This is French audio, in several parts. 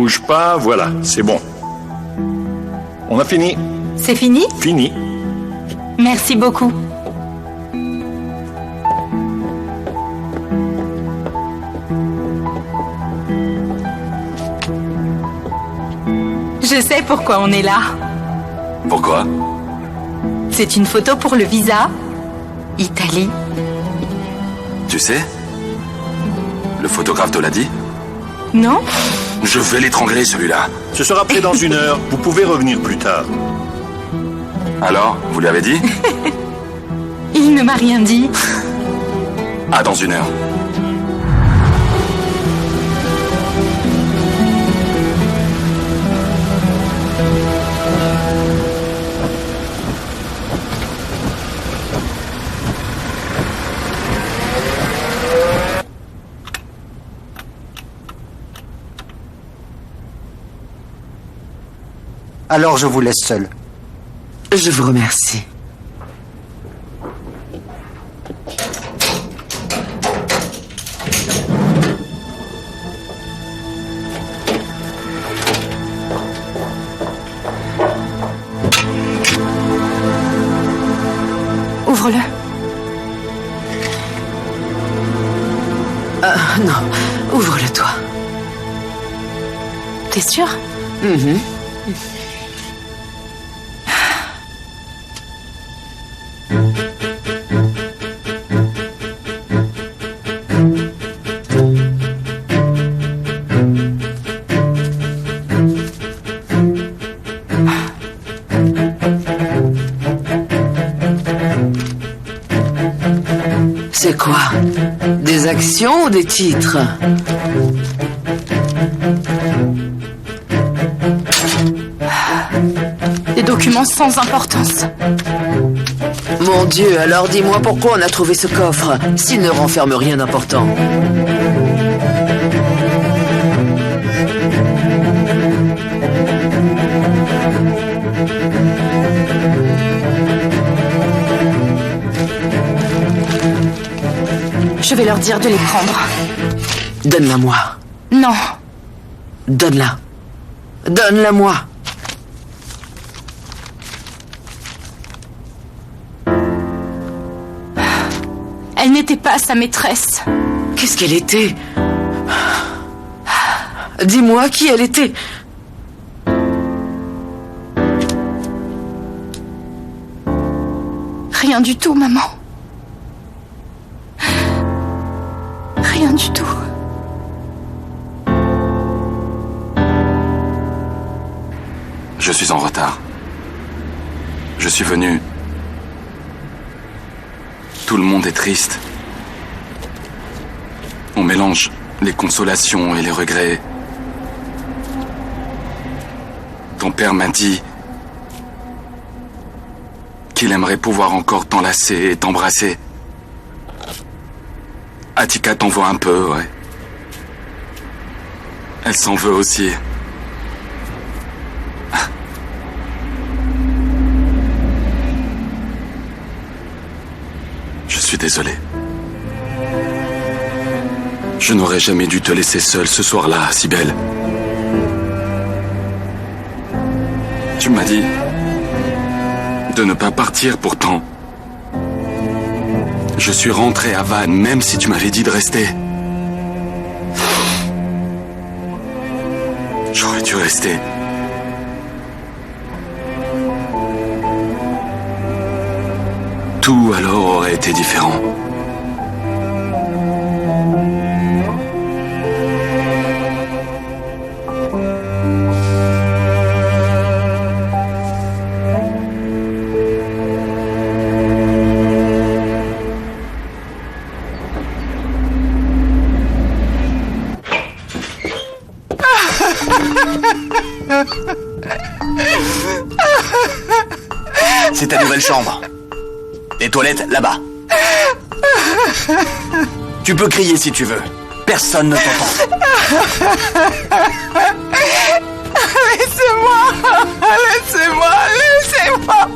bouge pas, voilà, c'est bon. On a fini. C'est fini? Fini. Merci beaucoup. Je sais pourquoi on est là. Pourquoi? C'est une photo pour le visa. Italie. Tu sais? Le photographe te l'a dit? Non? Je vais l'étrangler, celui-là. Ce sera prêt dans 1 heure. Vous pouvez revenir plus tard. Alors, vous lui avez dit? Il ne m'a rien dit. Ah, dans 1 heure. Alors je vous laisse seul. Je vous remercie. Ouvre-le. Non, ouvre-le toi. T'es sûr? C'est quoi? Des actions ou des titres? Des documents sans importance. Mon Dieu, alors dis-moi pourquoi on a trouvé ce coffre, s'il ne renferme rien d'important. Je vais leur dire de les prendre. Donne-la-moi. Non. Donne-la. Donne-la-moi. Elle n'était pas sa maîtresse. Qu'est-ce qu'elle était? Dis-moi qui elle était. Rien du tout, maman. Rien du tout. Je suis en retard. Je suis venu. Tout le monde est triste. On mélange les consolations et les regrets. Ton père m'a dit qu'il aimerait pouvoir encore t'enlacer et t'embrasser. Attika t'envoie un peu, ouais. Elle s'en veut aussi. Je suis désolé. Je n'aurais jamais dû te laisser seule ce soir-là, Cybèle. Tu m'as dit de ne pas partir pourtant. Je suis rentré à Vannes, même si tu m'avais dit de rester. J'aurais dû rester. Tout alors aurait été différent. C'est ta nouvelle chambre. Les toilettes, là-bas. Tu peux crier si tu veux. Personne ne t'entend. Laissez-moi. Laissez-moi. Laissez-moi.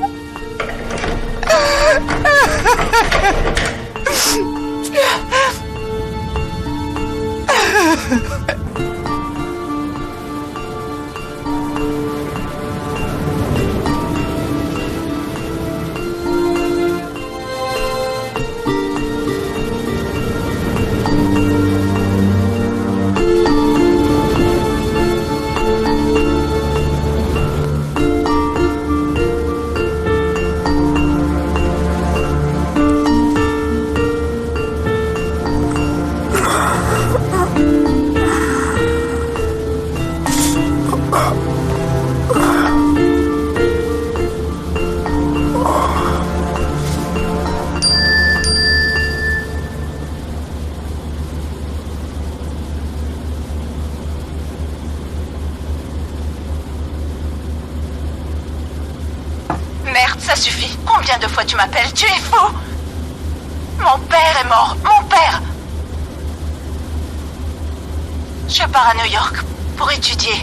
Ça suffit. Combien de fois tu m'appelles? Tu es fou. Mon père est mort. Mon père. Je pars à New York pour étudier.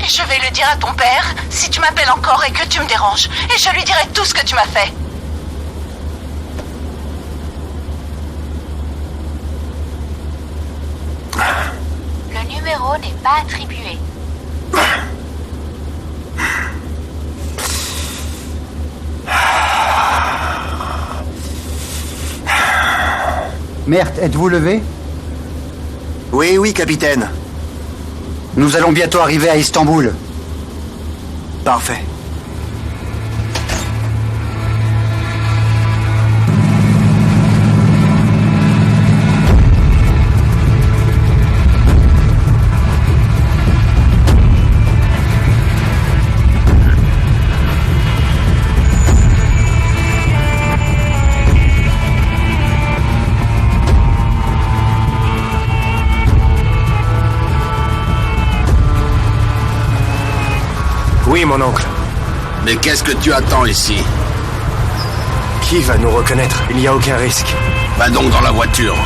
Et je vais le dire à ton père si tu m'appelles encore et que tu me déranges. Et je lui dirai tout ce que tu m'as fait. Le numéro n'est pas attribué. Mert, êtes-vous levé? Oui, oui, capitaine. Nous allons bientôt arriver à Istanbul. Parfait. Oui, mon oncle. Mais qu'est-ce que tu attends ici? Qui va nous reconnaître? Il n'y a aucun risque. Va donc dans la voiture.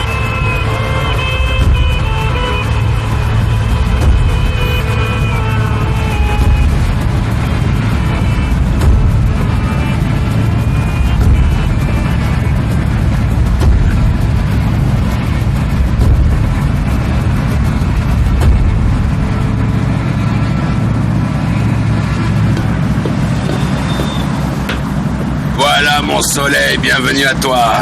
Voilà mon soleil, bienvenue à toi.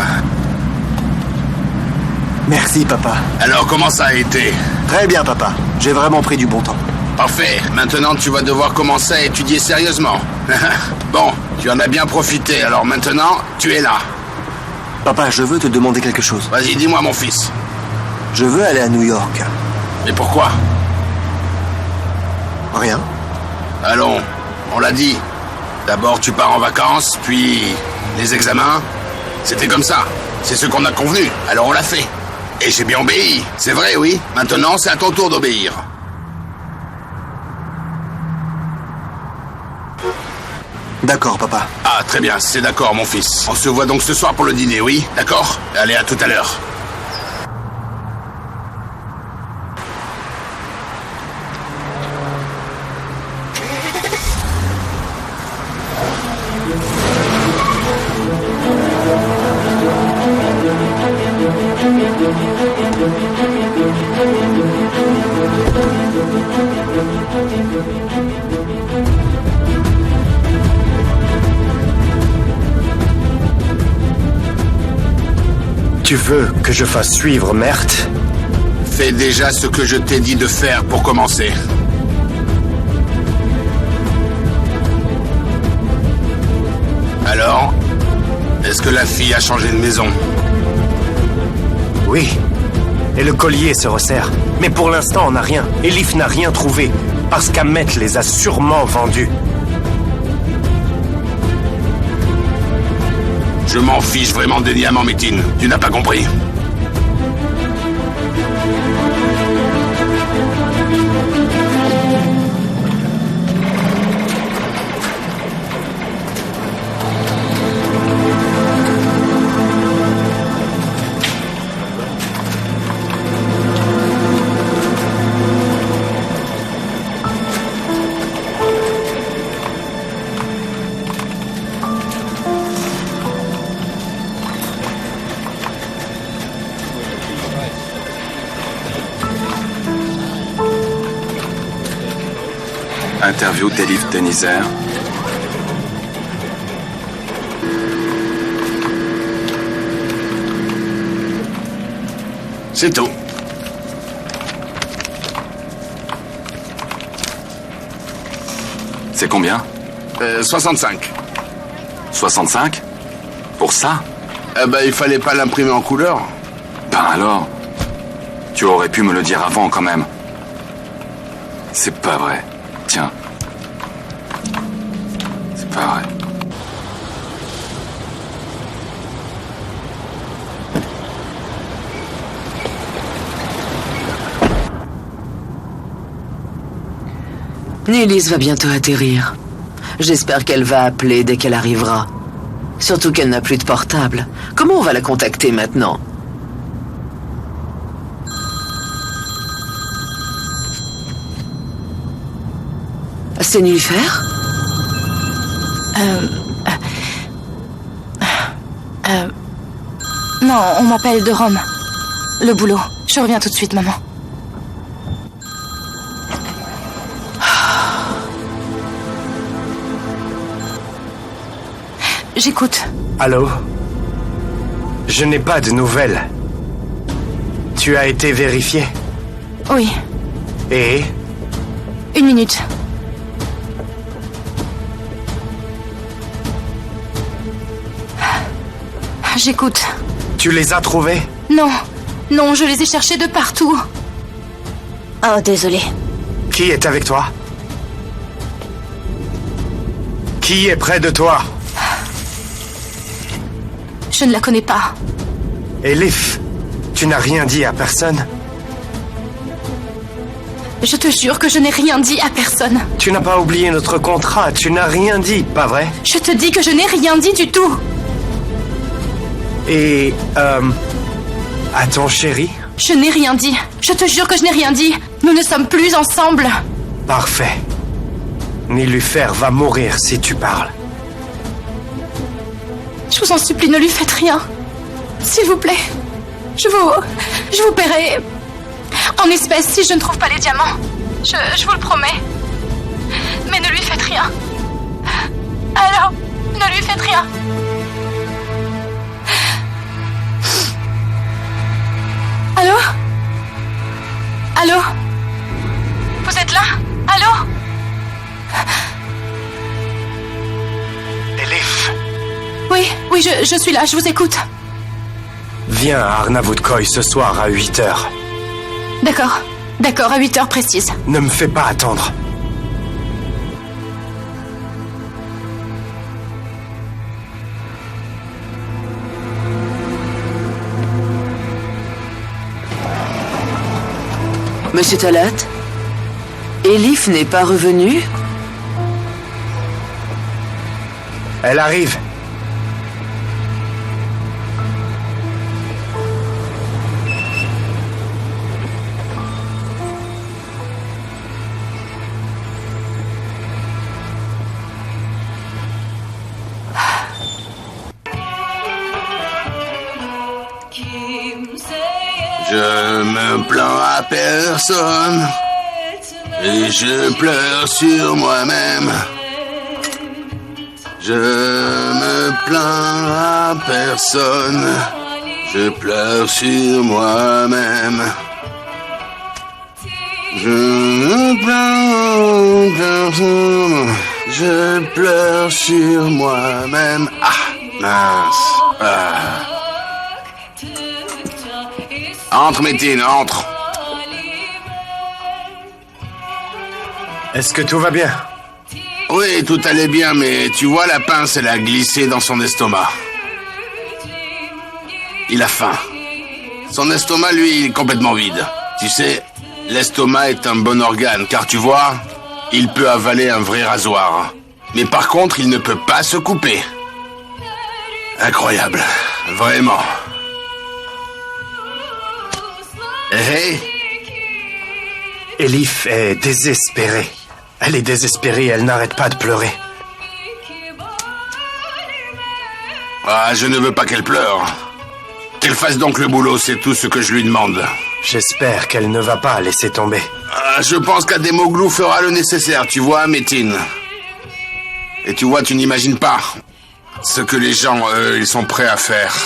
Merci, papa. Alors comment ça a été? Très bien, papa. J'ai vraiment pris du bon temps. Parfait, maintenant tu vas devoir commencer à étudier sérieusement. Bon, tu en as bien profité, alors maintenant, tu es là. Papa, je veux te demander quelque chose. Vas-y, dis-moi mon fils. Je veux aller à New York. Mais pourquoi? Rien. Allons, on l'a dit. D'abord tu pars en vacances, puis les examens. C'était comme ça. C'est ce qu'on a convenu, alors on l'a fait. Et j'ai bien obéi, c'est vrai, oui. Maintenant, c'est à ton tour d'obéir. D'accord, papa. Ah, très bien, c'est d'accord, mon fils. On se voit donc ce soir pour le dîner, oui? D'accord? Allez, à tout à l'heure. Tu veux que je fasse suivre Mert? Fais déjà ce que je t'ai dit de faire pour commencer. Alors, est-ce que la fille a changé de maison? Oui. Et le collier se resserre. Mais pour l'instant, on n'a rien. Elif n'a rien trouvé. Parce qu'Ahmet les a sûrement vendus. Je m'en fiche vraiment des diamants, Métine. Tu n'as pas compris. Interview d'Elif Denizer. C'est tout. C'est combien? 65. 65? Pour ça? Il fallait pas l'imprimer en couleur. Ben alors? Tu aurais pu me le dire avant quand même. C'est pas vrai. Tiens. C'est pas vrai. Nélis va bientôt atterrir. J'espère qu'elle va appeler dès qu'elle arrivera. Surtout qu'elle n'a plus de portable. Comment on va la contacter maintenant? C'est Nilüfer? Non, on m'appelle de Rome. Le boulot. Je reviens tout de suite, maman. J'écoute. Allô? Je n'ai pas de nouvelles. Tu as été vérifié? Oui, Et? 1 minute. J'écoute. Tu les as trouvés? Non, non, je les ai cherchés de partout. Oh, désolé. Qui est avec toi? Qui est près de toi? Je ne la connais pas. Elif, tu n'as rien dit à personne? Je te jure que je n'ai rien dit à personne. Tu n'as pas oublié notre contrat, tu n'as rien dit, pas vrai? Je te dis que je n'ai rien dit du tout. Et, à ton chéri? Je n'ai rien dit. Je te jure que je n'ai rien dit. Nous ne sommes plus ensemble. Parfait. Nilüfer va mourir si tu parles. Je vous en supplie, ne lui faites rien. S'il vous plaît. Je vous paierai en espèces si je ne trouve pas les diamants. Je vous le promets. Mais ne lui faites rien. Alors, ne lui faites rien. Allô? Allô? Vous êtes là? Allô? Elif, Oui, je suis là, je vous écoute. viens à Arnavutköy ce soir à 8h. D'accord, à 8h précises. Ne me fais pas attendre. Monsieur Talat? Elif n'est pas revenue? Elle arrive. Je me plains à personne et je pleure sur moi-même. Je me plains à personne, je pleure sur moi-même. Je me plains à personne, je pleure sur moi-même. Ah, mince. Ah. Entre, Métine, entre. Est-ce que tout va bien? Oui, tout allait bien, mais tu vois, la pince, elle a glissé dans son estomac. Il a faim. Son estomac, lui, il est complètement vide. Tu sais, l'estomac est un bon organe, car tu vois, il peut avaler un vrai rasoir. Mais par contre, il ne peut pas se couper. Incroyable. Vraiment. Hé, Elif est désespérée. Elle est désespérée, elle n'arrête pas de pleurer. Ah, je ne veux pas qu'elle pleure. Qu'elle fasse donc le boulot, c'est tout ce que je lui demande. J'espère qu'elle ne va pas laisser tomber. Ah, je pense qu'Ademoglou fera le nécessaire, tu vois, Métine. Et tu vois, tu n'imagines pas ce que les gens, ils sont prêts à faire.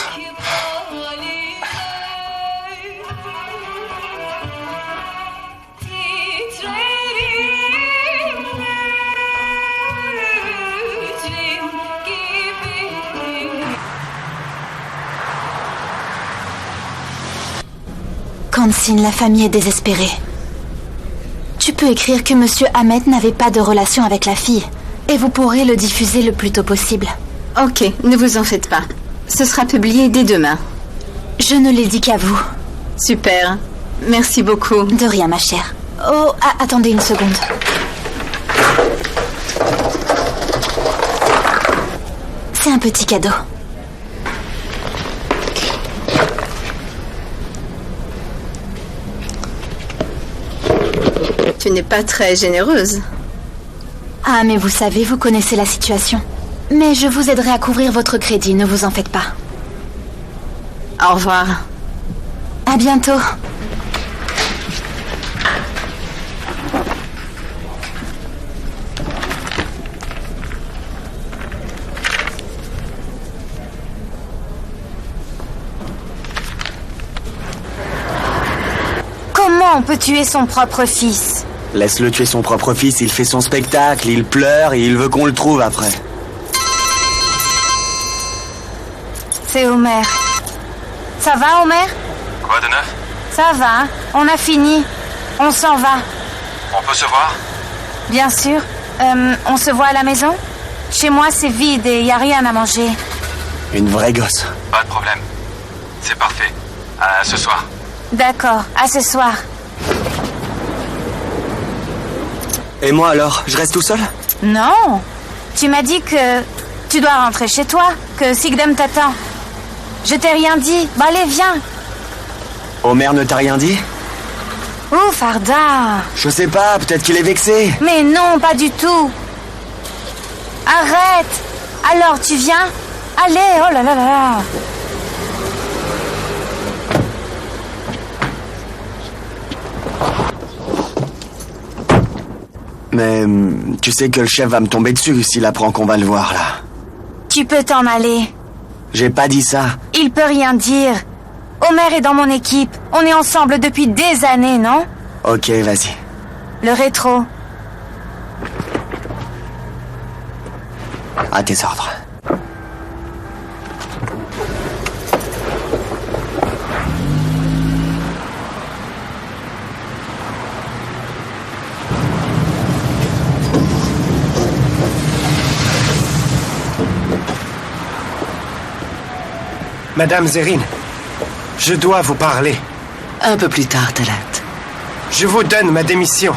Kansin, la famille est désespérée. Tu peux écrire que Monsieur Ahmed n'avait pas de relation avec la fille. Et vous pourrez le diffuser le plus tôt possible. Ok, ne vous en faites pas. Ce sera publié dès demain. Je ne l'ai dit qu'à vous. Super. Merci beaucoup. De rien, ma chère. Oh, attendez une seconde. C'est un petit cadeau. Tu n'es pas très généreuse. Ah, mais vous savez, vous connaissez la situation. Mais je vous aiderai à couvrir votre crédit, ne vous en faites pas. Au revoir. À bientôt. Comment on peut tuer son propre fils? Laisse-le tuer son propre fils, il fait son spectacle, il pleure et il veut qu'on le trouve après. C'est Homer. Ça va, Homer? Quoi de neuf? Ça va, on a fini. On s'en va. On peut se voir? Bien sûr. On se voit à la maison? Chez moi, c'est vide et y a rien à manger. Une vraie gosse. Pas de problème. C'est parfait. À ce soir. D'accord, à ce soir. Et moi alors, je reste tout seul? Non. Tu m'as dit que tu dois rentrer chez toi, que Sigdem t'attend. Je t'ai rien dit. Bah allez, viens. Homer ne t'a rien dit? Ouf, Arda. Je sais pas, peut-être qu'il est vexé. Mais non, pas du tout. Arrête. Alors, tu viens? Allez, oh là là là là. Mais tu sais que le chef va me tomber dessus s'il apprend qu'on va le voir là. Tu peux t'en aller. J'ai pas dit ça. Il peut rien dire. Homer est dans mon équipe. On est ensemble depuis des années, non? Ok, vas-y. Le rétro. À tes ordres. Madame Zerine, je dois vous parler. Un peu plus tard, Talat. Je vous donne ma démission.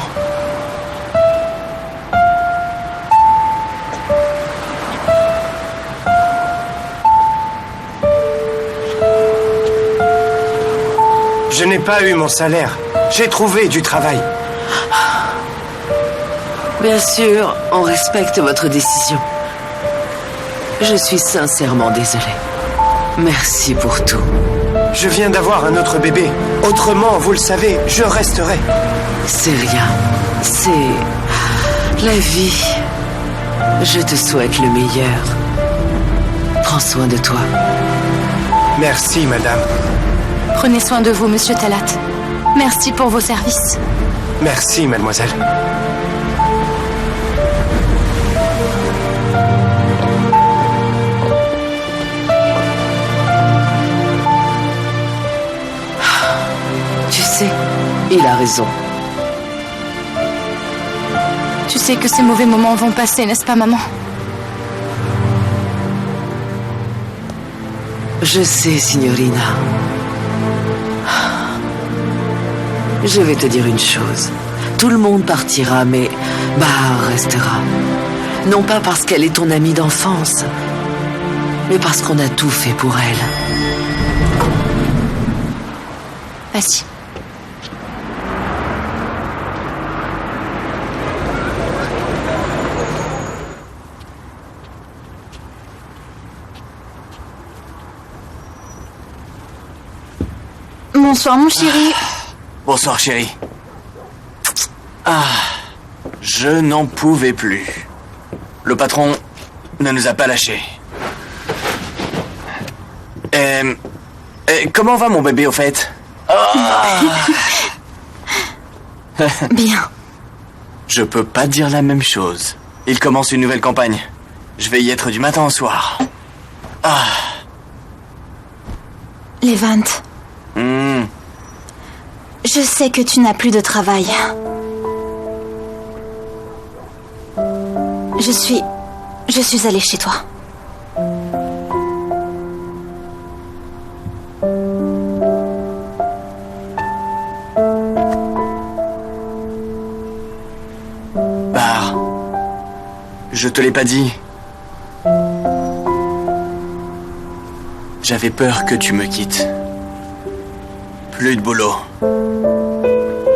Je n'ai pas eu mon salaire. J'ai trouvé du travail. Bien sûr, on respecte votre décision. Je suis sincèrement désolée. Merci pour tout. Je viens d'avoir un autre bébé. Autrement, vous le savez, je resterai. C'est rien. C'est la vie. Je te souhaite le meilleur. Prends soin de toi. Merci, madame. Prenez soin de vous, monsieur Talat. Merci pour vos services. Merci, mademoiselle. Tu sais, il a raison. Tu sais que ces mauvais moments vont passer, n'est-ce pas, maman? Je sais, signorina. Je vais te dire une chose. Tout le monde partira, mais Bahar restera. Non pas parce qu'elle est ton amie d'enfance, mais parce qu'on a tout fait pour elle. Vas-y. Bonsoir, mon chéri. Bonsoir, chérie. Je n'en pouvais plus. Le patron ne nous a pas lâchés. Comment va mon bébé, au fait? Bien. Je peux pas dire la même chose. Il commence une nouvelle campagne. Je vais y être du matin au soir. Levant. Je sais que tu n'as plus de travail. Je suis allée chez toi. Bah, je te l'ai pas dit. J'avais peur que tu me quittes. Plus de boulot.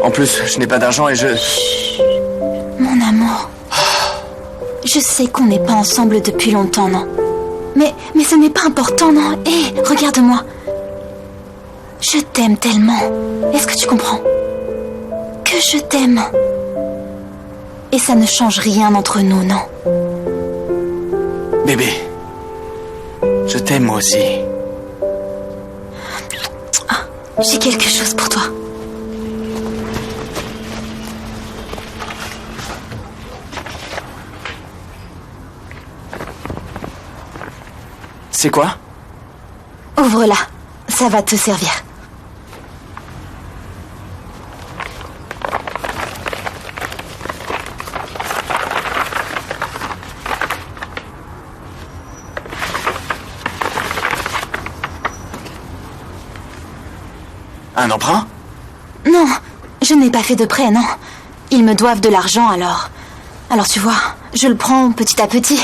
En plus, je n'ai pas d'argent et je... Chut. Mon amour. Je sais qu'on n'est pas ensemble depuis longtemps, non? Mais ce n'est pas important, non? Hé, regarde-moi. Je t'aime tellement. Est-ce que tu comprends? Que je t'aime. Et ça ne change rien entre nous, non? Bébé, je t'aime moi aussi. Ah, j'ai quelque chose pour toi. C'est quoi? Ouvre-la, ça va te servir. Un emprunt? Non, je n'ai pas fait de prêt, non. Ils me doivent de l'argent, alors... Alors tu vois, je le prends petit à petit.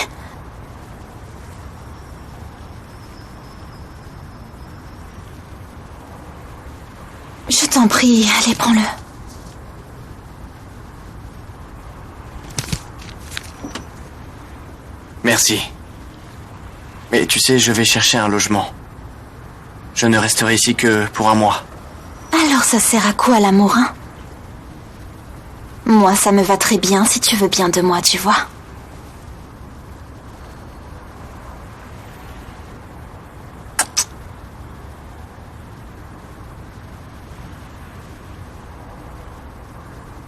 Je t'en prie, allez, prends-le. Merci. Mais tu sais, je vais chercher un logement. Je ne resterai ici que pour un mois. Alors ça sert à quoi l'amour, hein? Moi, ça me va très bien si tu veux bien de moi, tu vois.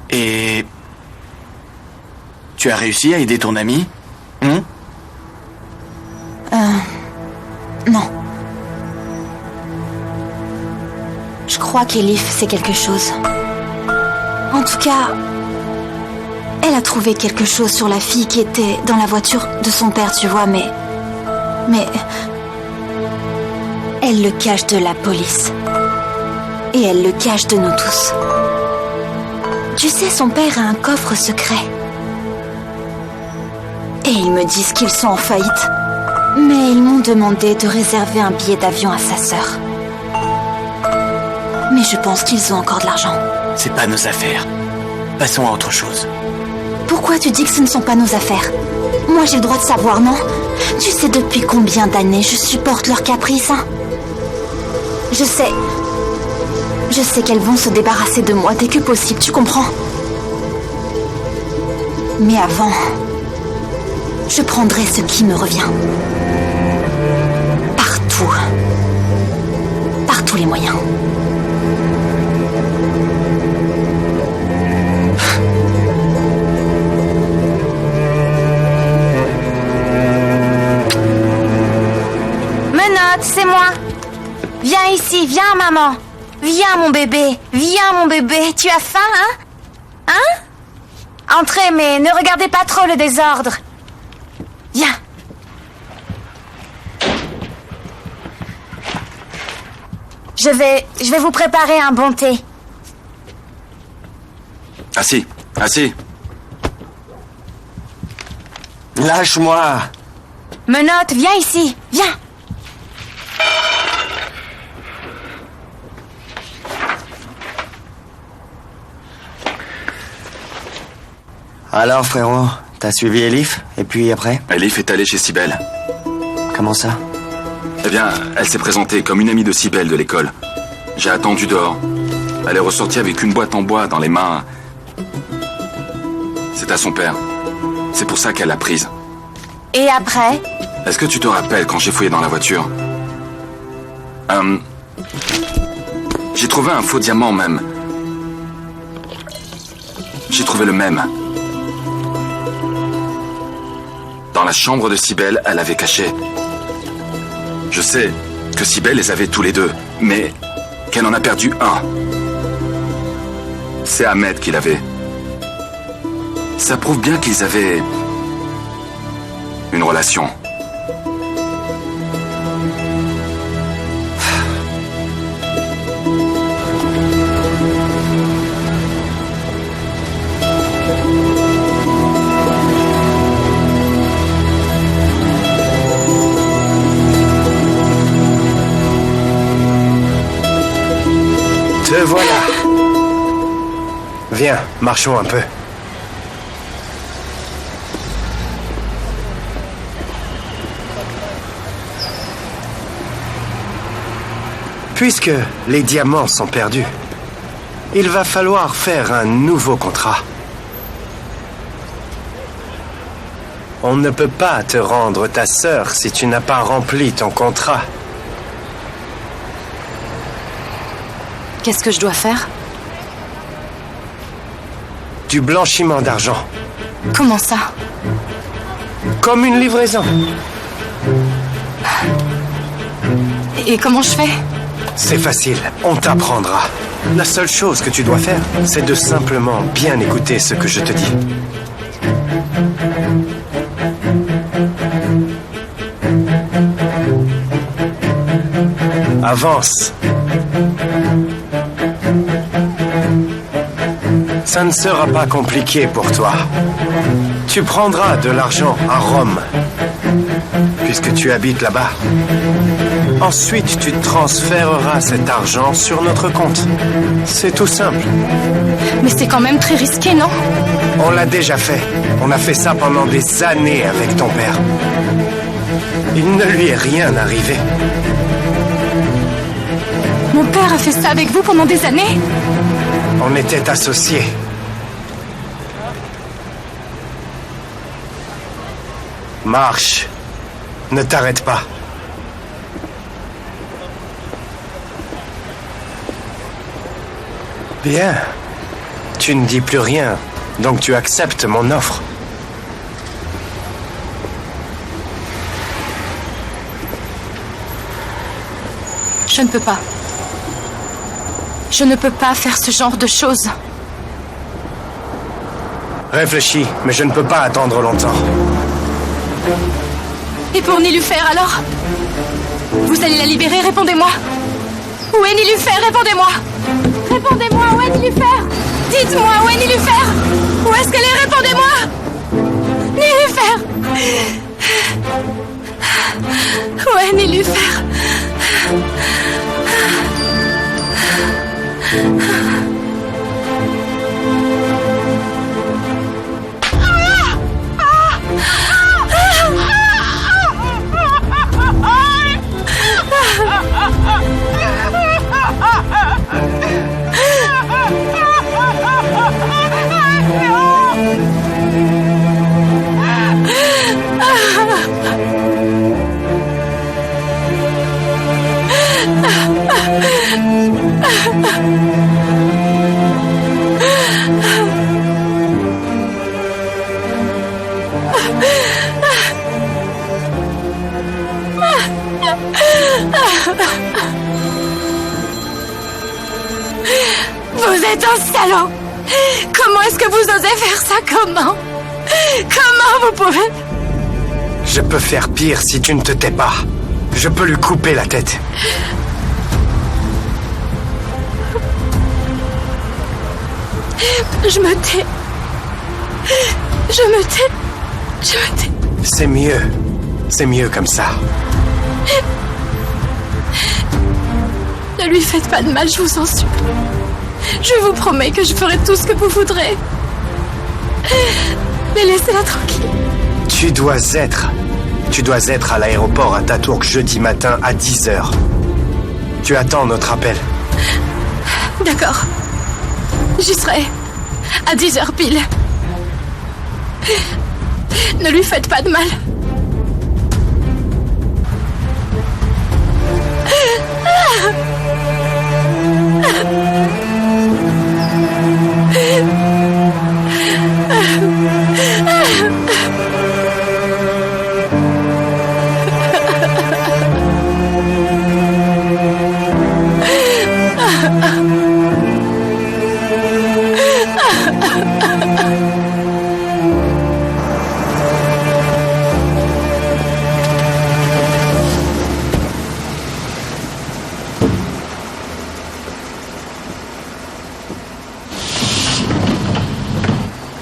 Et... tu as réussi à aider ton ami? Non. Je crois qu'Elif sait quelque chose. En tout cas, elle a trouvé quelque chose sur la fille qui était dans la voiture de son père, tu vois, mais elle le cache de la police. Et elle le cache de nous tous. Tu sais, son père a un coffre secret. Et ils me disent qu'ils sont en faillite. Mais ils m'ont demandé de réserver un billet d'avion à sa sœur. Mais je pense qu'ils ont encore de l'argent. C'est pas nos affaires. Passons à autre chose. Pourquoi tu dis que ce ne sont pas nos affaires? Moi, j'ai le droit de savoir, non? Tu sais depuis combien d'années je supporte leurs caprices, hein? Je sais qu'elles vont se débarrasser de moi dès que possible, tu comprends? Mais avant, je prendrai ce qui me revient. Partout. Par tous les moyens. Menottes, c'est moi. Viens ici, viens maman. Viens mon bébé, tu as faim, hein? Hein? Entrez, mais ne regardez pas trop le désordre. Viens. Je vais vous préparer un bon thé. Assis. Lâche-moi. Menottes, viens ici, viens. Alors frérot, t'as suivi Elif? Et puis après? Elif est allée chez Cybèle. Comment ça? Eh bien, elle s'est présentée comme une amie de Cybèle de l'école. J'ai attendu dehors. Elle est ressortie avec une boîte en bois dans les mains. C'est à son père. C'est pour ça qu'elle l'a prise. Et après? Est-ce que tu te rappelles quand j'ai fouillé dans la voiture? J'ai trouvé un faux diamant même. J'ai trouvé le même. Dans la chambre de Cybèle, elle avait caché. Je sais que Cybèle les avait tous les deux, mais qu'elle en a perdu un. C'est Ahmed qui l'avait. Ça prouve bien qu'ils avaient une relation. voilà. Viens, marchons un peu. Puisque les diamants sont perdus, il va falloir faire un nouveau contrat. On ne peut pas te rendre ta sœur si tu n'as pas rempli ton contrat. Qu'est-ce que je dois faire? Du blanchiment d'argent. Comment ça? Comme une livraison. Et comment je fais? C'est facile, on t'apprendra. La seule chose que tu dois faire, c'est de simplement bien écouter ce que je te dis. Avance. Ça ne sera pas compliqué pour toi. Tu prendras de l'argent à Rome, puisque tu habites là-bas. Ensuite, tu transféreras cet argent sur notre compte. C'est tout simple. Mais c'est quand même très risqué, non? On l'a déjà fait. On a fait ça pendant des années avec ton père. Il ne lui est rien arrivé. Mon père a fait ça avec vous pendant des années? On était associés. Marche. Ne t'arrête pas. Bien. Tu ne dis plus rien, donc tu acceptes mon offre. Je ne peux pas. Je ne peux pas faire ce genre de choses. Réfléchis, mais je ne peux pas attendre longtemps. Et pour Nilufer, alors? Vous allez la libérer, répondez-moi. Où est Nilufer? Répondez-moi. Répondez-moi, où est Nilufer? Dites-moi, où est Nilufer? Où est-ce qu'elle est? Répondez-moi. Nilufer. Où est Nilufer? Vous êtes un salaud! Comment est-ce que vous osez faire ça? Comment? Comment vous pouvez? Je peux faire pire si tu ne te tais pas. Je peux lui couper la tête. Je me tais. Je me tais. Je me tais. C'est mieux. C'est mieux comme ça. Ne lui faites pas de mal, je vous en supplie. Je vous promets que je ferai tout ce que vous voudrez. Mais laissez-la tranquille. Tu dois être à l'aéroport à Tatourk jeudi matin à 10h. Tu attends notre appel. D'accord. J'y serai. À 10h pile. Ne lui faites pas de mal.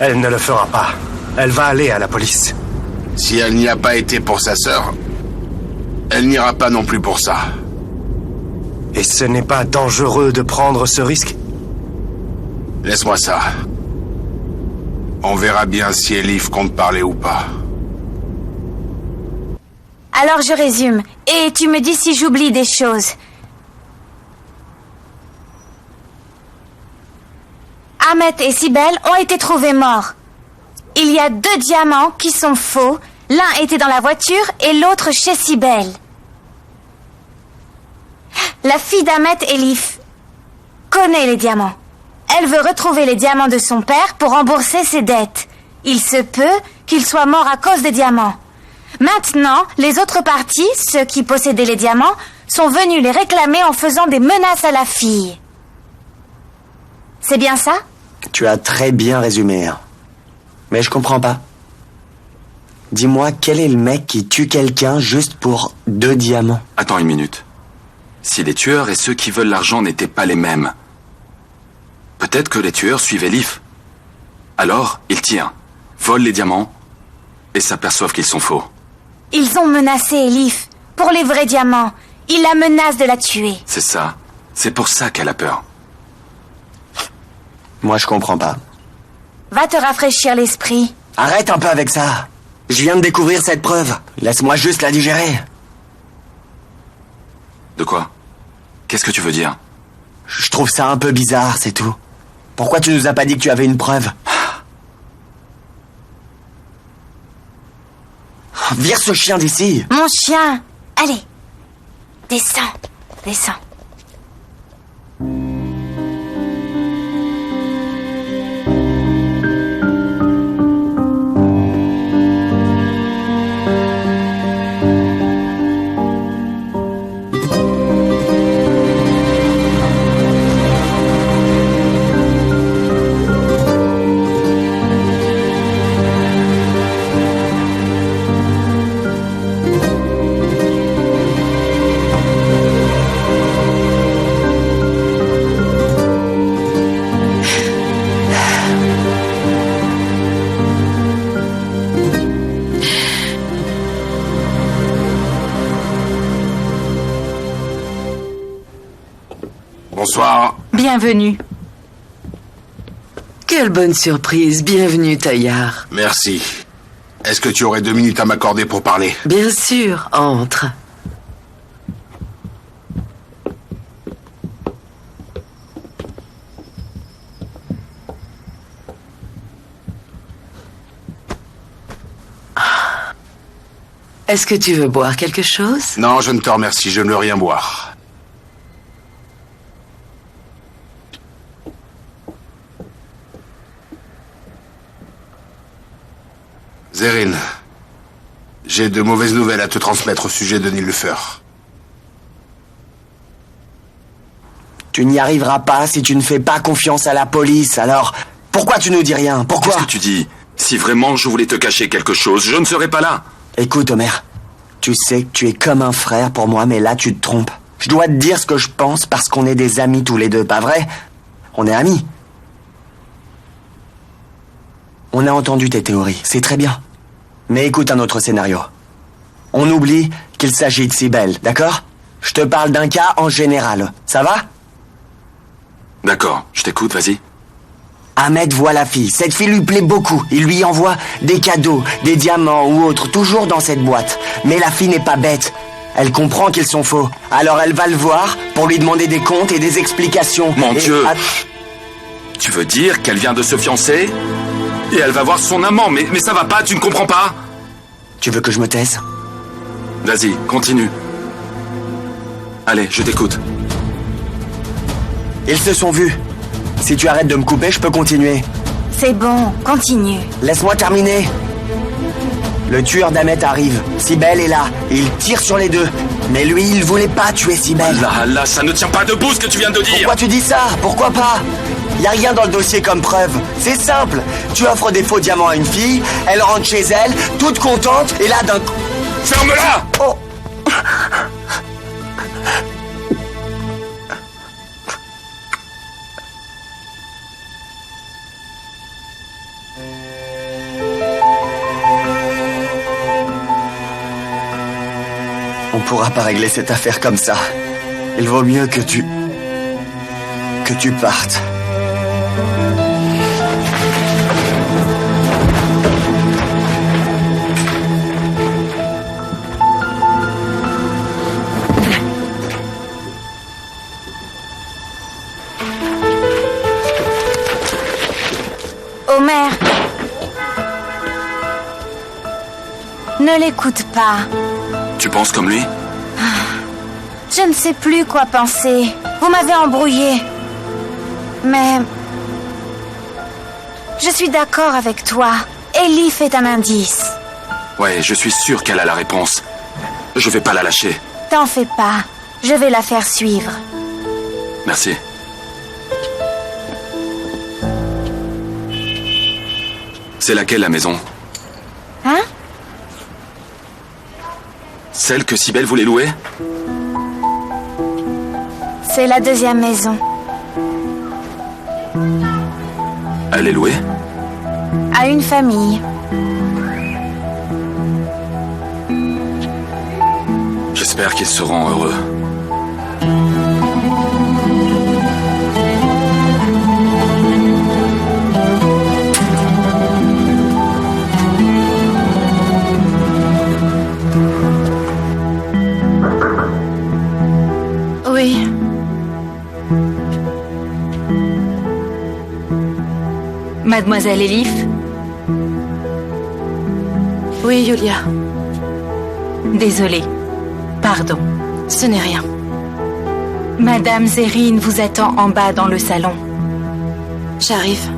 Elle ne le fera pas. Elle va aller à la police. Si elle n'y a pas été pour sa sœur, elle n'ira pas non plus pour ça. Et ce n'est pas dangereux de prendre ce risque? Laisse-moi ça. On verra bien si Elif compte parler ou pas. Alors je résume, et tu me dis si j'oublie des choses. Ahmet et Sibel ont été trouvés morts. Il y a 2 diamants qui sont faux. L'un était dans la voiture et l'autre chez Sibel. La fille d'Ahmet, Elif, connaît les diamants. Elle veut retrouver les diamants de son père pour rembourser ses dettes. Il se peut qu'il soit mort à cause des diamants. Maintenant, les autres parties, ceux qui possédaient les diamants, sont venus les réclamer en faisant des menaces à la fille. C'est bien ça? Tu as très bien résumé. Mais je comprends pas. Dis-moi, quel est le mec qui tue quelqu'un juste pour 2 diamants? Attends une minute. Si les tueurs et ceux qui veulent l'argent n'étaient pas les mêmes, peut-être que les tueurs suivent Elif. Alors, ils tirent, volent les diamants et s'aperçoivent qu'ils sont faux. Ils ont menacé Elif pour les vrais diamants. Ils la menacent de la tuer. C'est ça. C'est pour ça qu'elle a peur. Moi, je comprends pas. Va te rafraîchir l'esprit. Arrête un peu avec ça. Je viens de découvrir cette preuve. Laisse-moi juste la digérer. De quoi? Qu'est-ce que tu veux dire? Je trouve ça un peu bizarre, c'est tout. Pourquoi tu nous as pas dit que tu avais une preuve? Vire ce chien d'ici. Mon chien. Allez. Descends. Descends. Bonsoir. Bienvenue. Quelle bonne surprise. Bienvenue, Taillard. Merci. Est-ce que tu aurais 2 minutes à m'accorder pour parler? Bien sûr, entre. Est-ce que tu veux boire quelque chose? Non, je ne te remercie, je ne veux rien boire. Zerrin, j'ai de mauvaises nouvelles à te transmettre au sujet de Nilufer. Tu n'y arriveras pas si tu ne fais pas confiance à la police. Alors, pourquoi tu nous dis rien? Pourquoi? Qu'est-ce que tu dis? Si vraiment je voulais te cacher quelque chose, je ne serais pas là. Écoute, Homer. Tu sais que tu es comme un frère pour moi, mais là, tu te trompes. Je dois te dire ce que je pense parce qu'on est des amis tous les deux, pas vrai? On est amis. On a entendu tes théories, c'est très bien. Mais écoute un autre scénario. On oublie qu'il s'agit de Sibel, d'accord? Je te parle d'un cas en général, ça va? D'accord, je t'écoute, vas-y. Ahmed voit la fille. Cette fille lui plaît beaucoup. Il lui envoie des cadeaux, des diamants ou autres, toujours dans cette boîte. Mais la fille n'est pas bête. Elle comprend qu'ils sont faux. Alors elle va le voir pour lui demander des comptes et des explications. Mon Dieu! Tu veux dire qu'elle vient de se fiancer? Et elle va voir son amant, mais ça va pas, tu ne comprends pas? Tu veux que je me taise? Vas-y, continue. Allez, je t'écoute. Ils se sont vus. Si tu arrêtes de me couper, je peux continuer. C'est bon, continue. Laisse-moi terminer. Le tueur d'Ahmet arrive. Sibel est là. Il tire sur les deux. Mais lui, il voulait pas tuer Sibel. Là, ça ne tient pas debout ce que tu viens de dire. Pourquoi tu dis ça? Pourquoi pas? Y a rien dans le dossier comme preuve. C'est simple. Tu offres des faux diamants à une fille, elle rentre chez elle, toute contente, et là d'un coup... Ferme-la! Oh. On pourra pas régler cette affaire comme ça. Il vaut mieux que tu partes. Homer, ne l'écoute pas. Tu penses comme lui? Je ne sais plus quoi penser. Vous m'avez embrouillé. Mais... je suis d'accord avec toi. Elif est un indice. Ouais, je suis sûr qu'elle a la réponse. Je vais pas la lâcher. T'en fais pas. Je vais la faire suivre. Merci. C'est laquelle la maison? Hein? Celle que Cybèle voulait louer? C'est la deuxième maison. Elle est louée? À une famille. J'espère qu'ils seront heureux. Oui. Mademoiselle Elif? Oui, Yulia. Désolée. Pardon. Ce n'est rien. Madame Zérine vous attend en bas dans le salon. J'arrive.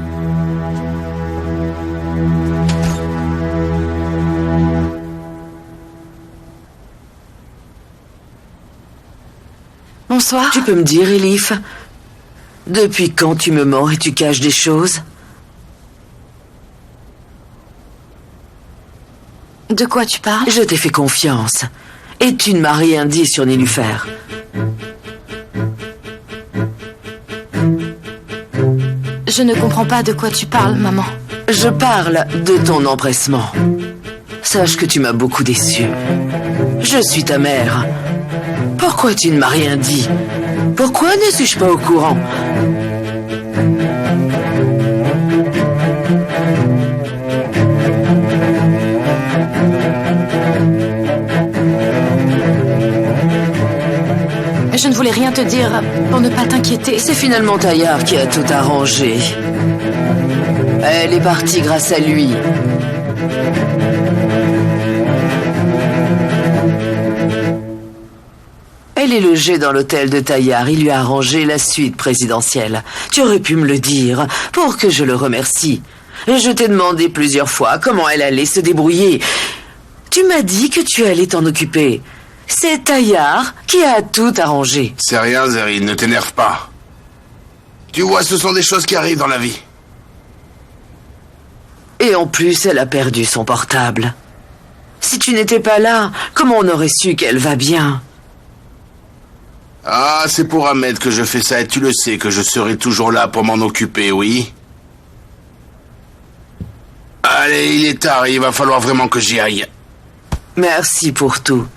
Bonsoir. Tu peux me dire, Elif, depuis quand tu me mens et tu caches des choses? De quoi tu parles? Je t'ai fait confiance. Et tu ne m'as rien dit sur Nélufer. Je ne comprends pas de quoi tu parles, maman. Je parle de ton empressement. Sache que tu m'as beaucoup déçu. Je suis ta mère. Pourquoi tu ne m'as rien dit? Pourquoi ne suis-je pas au courant? Je ne voulais rien te dire pour ne pas t'inquiéter. C'est finalement Taillard qui a tout arrangé. Elle est partie grâce à lui. Elle est logée dans l'hôtel de Taillard. Il lui a arrangé la suite présidentielle. Tu aurais pu me le dire pour que je le remercie. Je t'ai demandé plusieurs fois comment elle allait se débrouiller. Tu m'as dit que tu allais t'en occuper. C'est Taillard qui a tout arrangé. C'est rien, Zérine, ne t'énerve pas. Tu vois, ce sont des choses qui arrivent dans la vie. Et en plus, elle a perdu son portable. Si tu n'étais pas là, comment on aurait su qu'elle va bien? Ah, c'est pour Ahmed que je fais ça et tu le sais que je serai toujours là pour m'en occuper, oui? Allez, il est tard et il va falloir vraiment que j'y aille. Merci pour tout.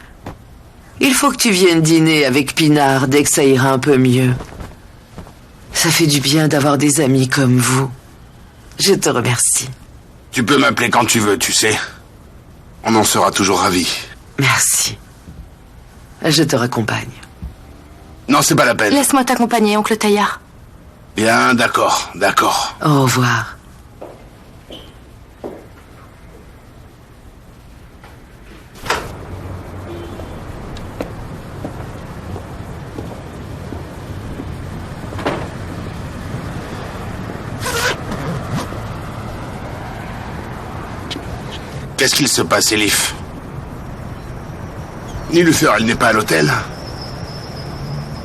Il faut que tu viennes dîner avec Pinard dès que ça ira un peu mieux. Ça fait du bien d'avoir des amis comme vous. Je te remercie. Tu peux m'appeler quand tu veux, tu sais. On en sera toujours ravis. Merci. Je te raccompagne. Non, c'est pas la peine. Laisse-moi t'accompagner, oncle Taillard. Bien, d'accord, d'accord. Au revoir. Qu'est-ce qu'il se passe, Elif? Nélufer, elle n'est pas à l'hôtel?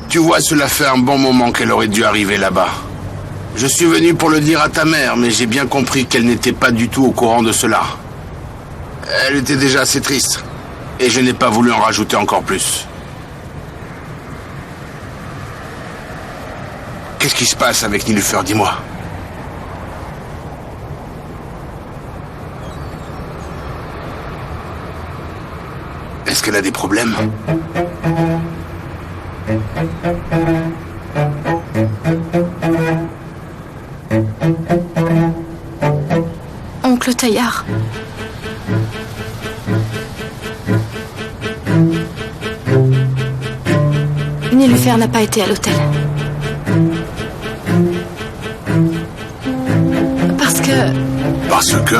Tu vois, cela fait un bon moment qu'elle aurait dû arriver là-bas. Je suis venu pour le dire à ta mère, mais j'ai bien compris qu'elle n'était pas du tout au courant de cela. Elle était déjà assez triste, et je n'ai pas voulu en rajouter encore plus. Qu'est-ce qui se passe avec Nélufer, dis-moi? Est-ce qu'elle a des problèmes? Oncle Taillard. Nilufer n'a pas été à l'hôtel. Parce que... Parce que...